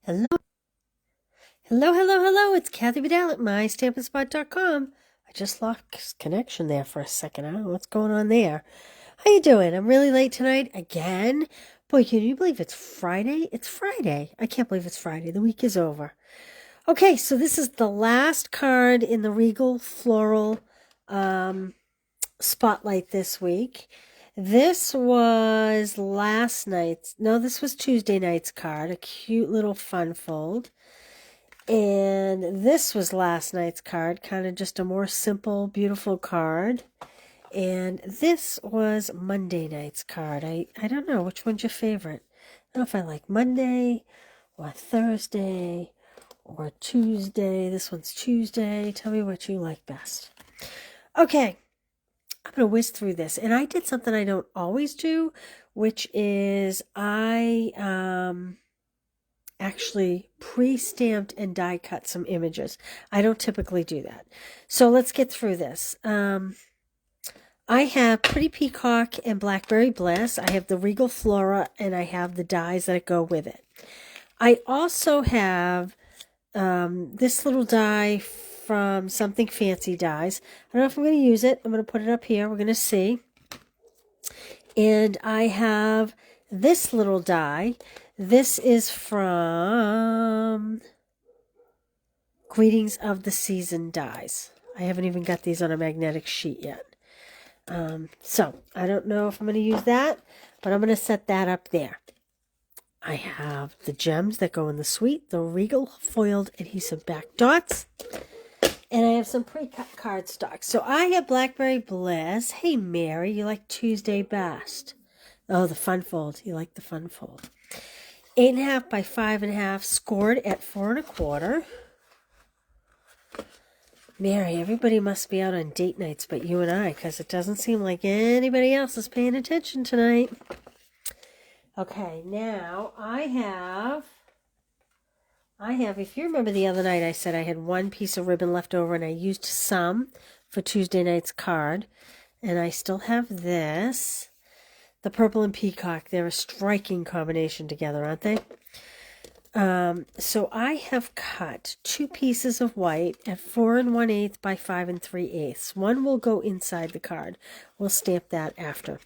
Hello, hello. It's Kathy Vidal at mystampinspot.com. I just lost connection there for a second. I don't know what's going on there. How you doing? I'm really late tonight again. Boy, can you believe it's Friday? It's Friday. I can't believe it's Friday. The week is over. Okay, so this is the last card in the Regal Floral Spotlight this week. This was this was Tuesday night's card, a cute little fun fold. And this was last night's card, kind of just a more simple, beautiful card. And this was Monday night's card. I don't know, which one's your favorite? I don't know if I like Monday or Thursday or Tuesday. This one's Tuesday. Tell me what you like best. Okay, I'm going to whiz through this. And I did something I don't always do, which is I actually pre-stamped and die cut some images. I don't typically do that. So let's get through this. I have Pretty Peacock and Blackberry Bliss. I have the Regal Flora, and I have the dies that go with it. I also have this little die from Something Fancy Dies. I don't know if I'm going to use it. I'm going to put it up here. We're going to see. And I have this little die. This is from Greetings of the Season Dies. I haven't even got these on a magnetic sheet yet. So I don't know if I'm going to use that, but I'm going to set that up there. I have the gems that go in the suite, the Regal foiled adhesive back dots, and I have some pre-cut cardstock. So I have Blackberry Bliss. Hey, Mary, you like Tuesday best? Oh, the fun fold. You like the fun fold. 8.5 by 5.5, scored at 4 1/4. Mary, everybody must be out on date nights but you and I, because it doesn't seem like anybody else is paying attention tonight. Okay, now I have, if you remember the other night, I said I had one piece of ribbon left over and I used some for Tuesday night's card. And I still have this. The purple and peacock, they're a striking combination together, aren't they? So I have cut 2 pieces of white at 4 1/8 by 5 3/8. One will go inside the card. We'll stamp that after.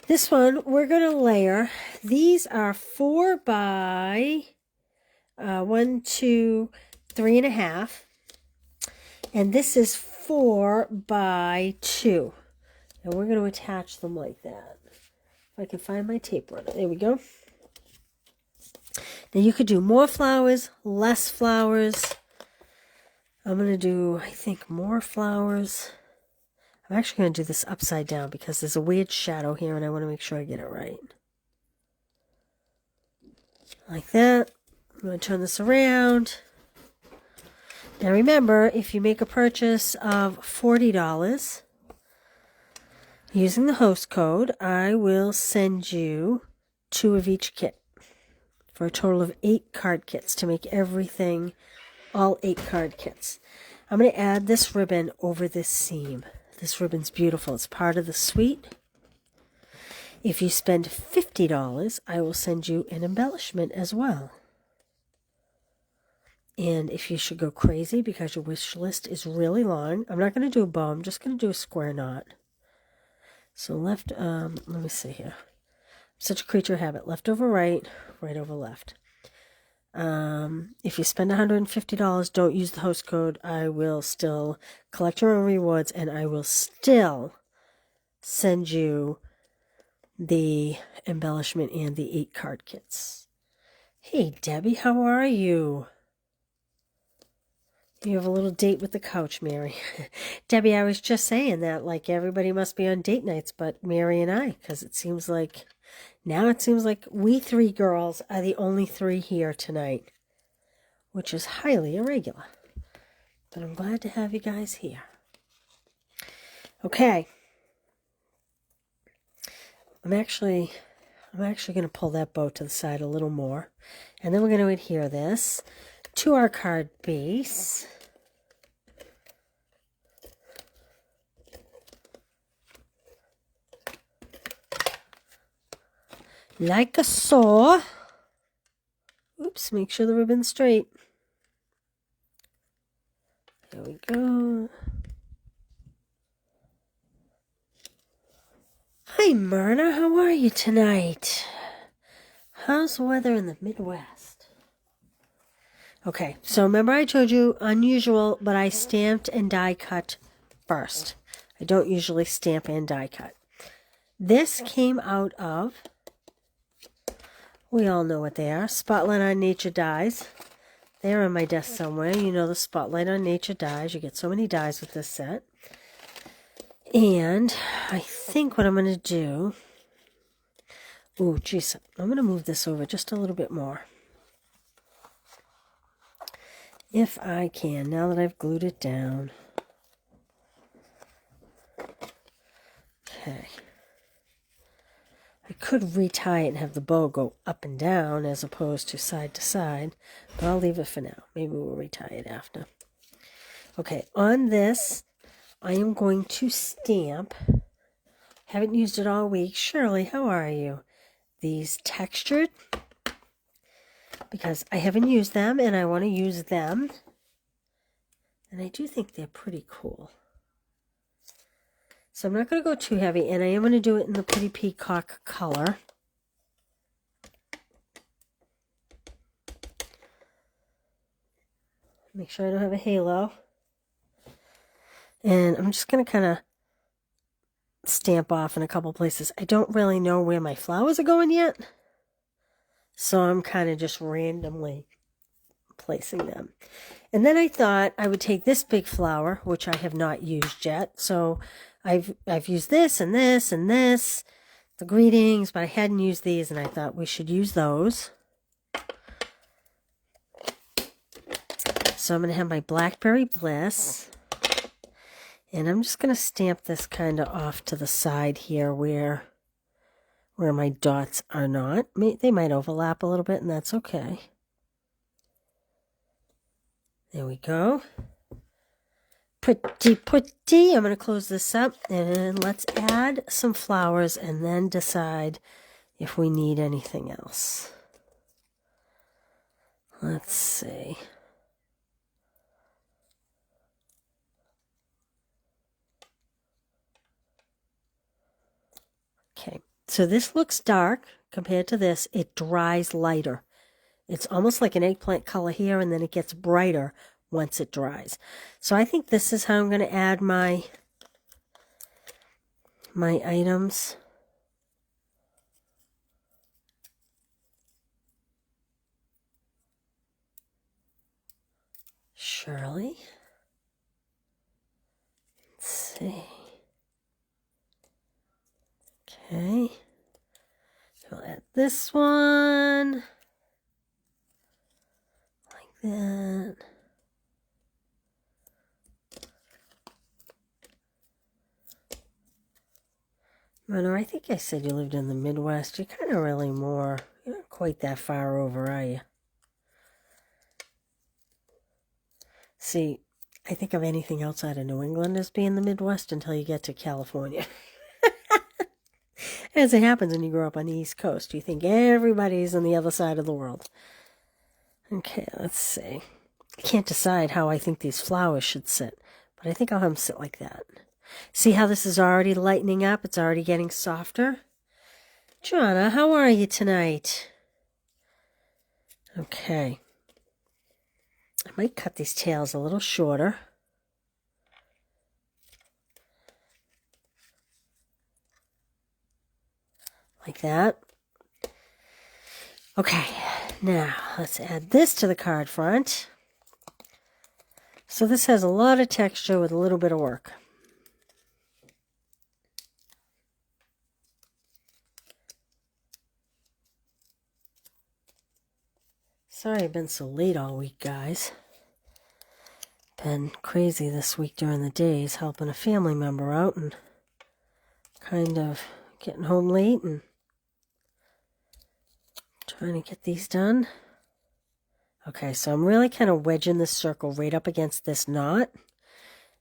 This one, we're going to layer. These are 4 by 1, 2, 3.5. And this is 4 by 2. And we're going to attach them like that. If I can find my tape runner. There we go. Now you could do more flowers, less flowers. I'm going to do, I think, more flowers. I'm actually going to do this upside down because there's a weird shadow here and I want to make sure I get it right. Like that. I'm going to turn this around. Now remember, if you make a purchase of $40, using the host code, I will send you 2 of each kit for a total of 8 card kits to make everything, all 8 card kits. I'm going to add this ribbon over this seam. This ribbon's beautiful. It's part of the suite. If you spend $50, I will send you an embellishment as well. And if you should go crazy because your wish list is really long, I'm not going to do a bow. I'm just going to do a square knot. So left, let me see here. Such a creature of habit. Left over right, right over left. If you spend $150, don't use the host code. I will still collect your own rewards and I will still send you the embellishment and the 8 card kits. Hey, Debbie, how are you? You have a little date with the couch, Mary. Debbie, I was just saying that, like, everybody must be on date nights but Mary and I, because it seems like we 3 girls are the only 3 here tonight, which is highly irregular. But I'm glad to have you guys here. Okay. I'm actually going to pull that bow to the side a little more, and then we're going to adhere this to our card base. Like a saw. Oops, make sure the ribbon's straight. There we go. Hi, Myrna. How are you tonight? How's the weather in the Midwest? Okay, so remember I told you unusual, but I stamped and die cut first. I don't usually stamp and die cut. This came out of, we all know what they are, Spotlight on Nature dies. They're on my desk somewhere. You know the Spotlight on Nature dies. You get so many dies with this set. And I think what I'm going to do... Ooh, geez. I'm going to move this over just a little bit more. If I can, now that I've glued it down. Okay. I could retie it and have the bow go up and down as opposed to side, but I'll leave it for now. Maybe we'll retie it after. Okay, on this, I am going to stamp. Haven't used it all week. Shirley, how are you? These textured, because I haven't used them and I want to use them. And I do think they're pretty cool. So I'm not going to go too heavy, and I am going to do it in the Pretty Peacock color. Make sure I don't have a halo. And I'm just going to kind of stamp off in a couple places. I don't really know where my flowers are going yet, so I'm kind of just randomly placing them. And then I thought I would take this big flower, which I have not used yet. So I've used this and this and this, the greetings, but I hadn't used these, and I thought we should use those. So I'm going to have my Blackberry Bliss, and I'm just going to stamp this kind of off to the side here where my dots are not. They might overlap a little bit, and that's okay. There we go. Pretty, pretty. I'm going to close this up, and let's add some flowers and then decide if we need anything else. Let's see. Okay, so this looks dark compared to this. It dries lighter. It's almost like an eggplant color here, and then it gets brighter once it dries. So I think this is how I'm going to add my items. Shirley. Let's see. Okay. We'll add this one. Like that. Mona, I think I said you lived in the Midwest. You're kind of really more, you're not quite that far over, are you? See, I think of anything outside of New England as being the Midwest until you get to California. As it happens when you grow up on the East Coast, you think everybody's on the other side of the world. Okay, let's see. I can't decide how I think these flowers should sit, but I think I'll have them sit like that. See how this is already lightening up? It's already getting softer. Joanna, how are you tonight? Okay. I might cut these tails a little shorter. Like that. Okay, now let's add this to the card front. So this has a lot of texture with a little bit of work. Sorry I've been so late all week, guys. Been crazy this week during the days, helping a family member out and kind of getting home late and trying to get these done. Okay, so I'm really kind of wedging this circle right up against this knot,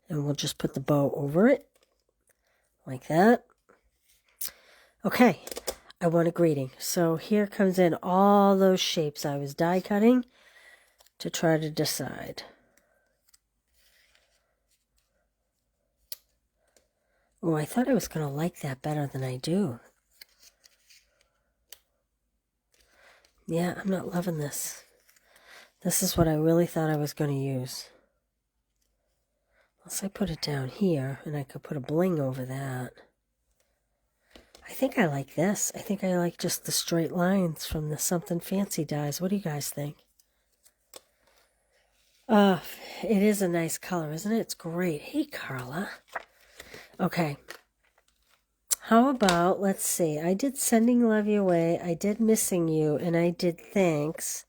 and we'll just put the bow over it like that. Okay, I want a greeting. So here comes in all those shapes I was die cutting to try to decide. Oh, I thought I was going to like that better than I do. Yeah, I'm not loving this. This is what I really thought I was going to use. Unless I put it down here, and I could put a bling over that. I think I like this. I think I like just the straight lines from the Something Fancy dies. What do you guys think? It is a nice color, isn't it? It's great. Hey, Carla. Okay. How about, let's see. I did Sending Love Your Way. I did Missing You, and I did Thanks.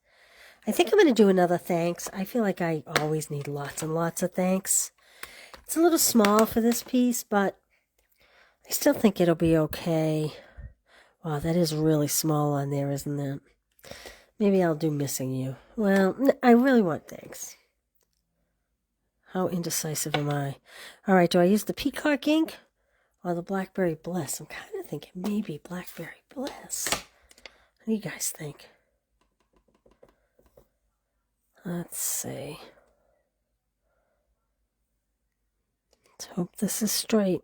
I think I'm going to do another thanks. I feel like I always need lots and lots of thanks. It's a little small for this piece, but I still think it'll be okay. Wow, that is really small on there, isn't it? Maybe I'll do Missing You. Well, I really want thanks. How indecisive am I? All right, do I use the Peacock ink or the Blackberry Bliss? I'm kind of thinking maybe Blackberry Bliss. What do you guys think? Let's see. Let's hope this is straight.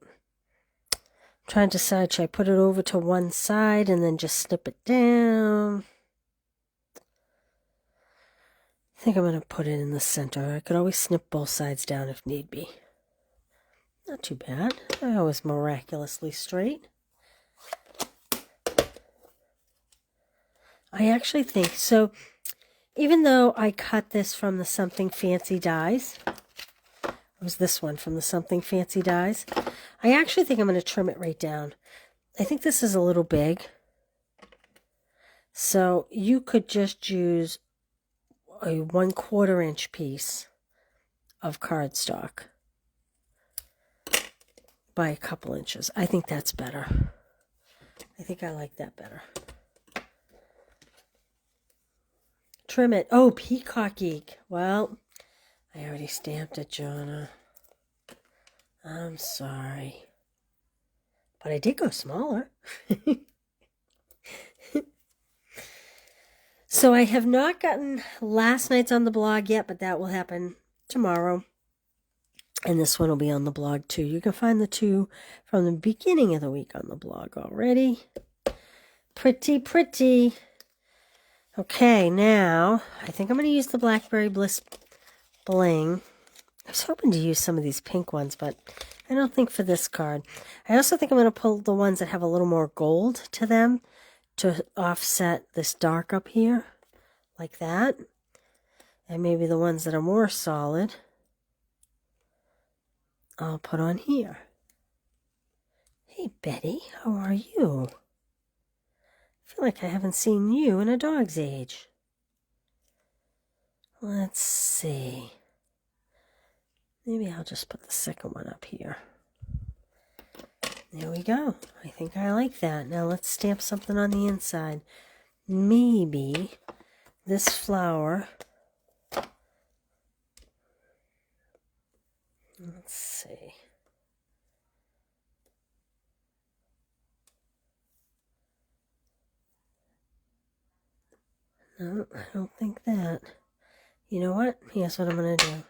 I'm trying to decide, should I put it over to one side and then just snip it down? I think I'm going to put it in the center. I could always snip both sides down if need be. Not too bad. I was miraculously straight. I actually think, so even though I cut this from the Something Fancy dies, it was this one from the Something Fancy dies, I actually think I'm going to trim it right down. I think this is a little big. So you could just use a 1/4 inch piece of cardstock by a couple inches. I think that's better. I think I like that better. Trim it. Oh, Peacock ink. Well, I already stamped it, Jonna. I'm sorry. But I did go smaller. So I have not gotten last night's on the blog yet, but that will happen tomorrow. And this one will be on the blog too. You can find the two from the beginning of the week on the blog already. Pretty, pretty. Okay, now I think I'm going to use the Blackberry Bliss bling. I was hoping to use some of these pink ones, but I don't think for this card. I also think I'm going to pull the ones that have a little more gold to them to offset this dark up here, like that. And maybe the ones that are more solid, I'll put on here. Hey, Betty, how are you? I feel like I haven't seen you in a dog's age. Let's see. Maybe I'll just put the second one up here. There we go. I think I like that. Now let's stamp something on the inside. Maybe this flower. Let's see. No, I don't think that. You know what? Here's what I'm going to do.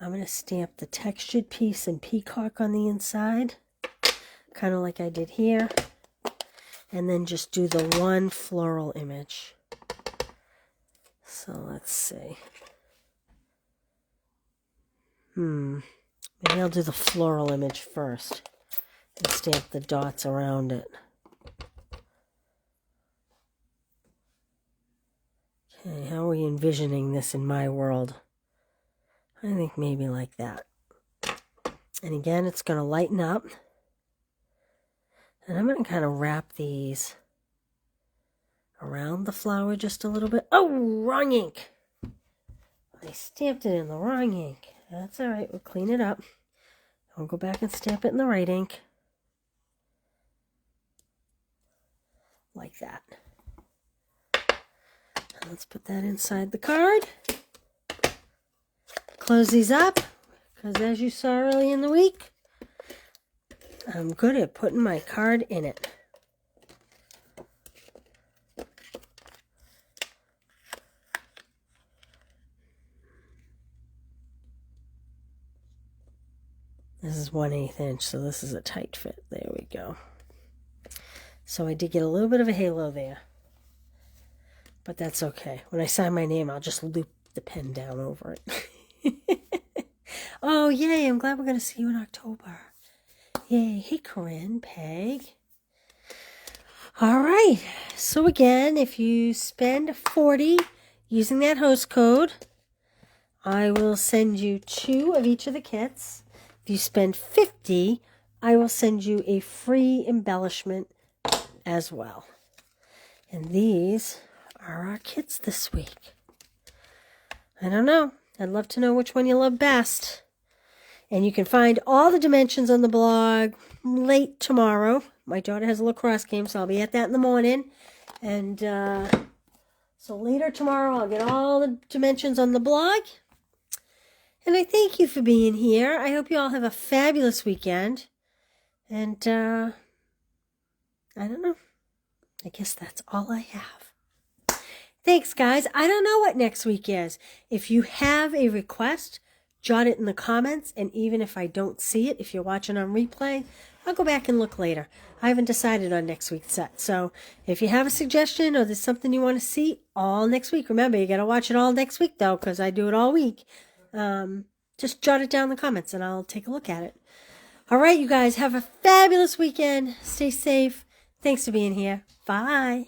I'm going to stamp the textured piece in Peacock on the inside, kind of like I did here, and then just do the one floral image. So let's see. Maybe I'll do the floral image first and stamp the dots around it. Okay, how are we envisioning this in my world? I think maybe like that. And again, it's going to lighten up. And I'm going to kind of wrap these around the flower just a little bit. Oh, wrong ink. I stamped it in the wrong ink. That's all right. We'll clean it up. I'll go back and stamp it in the right ink. Like that. And let's put that inside the card. Close these up, because as you saw early in the week, I'm good at putting my card in it. This is 1/8 inch, so this is a tight fit. There we go. So I did get a little bit of a halo there. But that's okay. When I sign my name, I'll just loop the pen down over it. Oh, yay. I'm glad we're going to see you in October. Yay. Hey, Corinne, Peg. All right. So again, if you spend $40 using that host code, I will send you 2 of each of the kits. If you spend $50, I will send you a free embellishment as well. And these are our kits this week. I don't know. I'd love to know which one you love best. And you can find all the dimensions on the blog late tomorrow. My daughter has a lacrosse game, so I'll be at that in the morning. And so later tomorrow, I'll get all the dimensions on the blog. And I thank you for being here. I hope you all have a fabulous weekend. And I don't know. I guess that's all I have. Thanks, guys. I don't know what next week is. If you have a request, jot it in the comments. And even if I don't see it, if you're watching on replay, I'll go back and look later. I haven't decided on next week's set. So if you have a suggestion or there's something you want to see all next week, remember, you got to watch it all next week, though, because I do it all week. Just jot it down in the comments and I'll take a look at it. All right, you guys, have a fabulous weekend. Stay safe. Thanks for being here. Bye.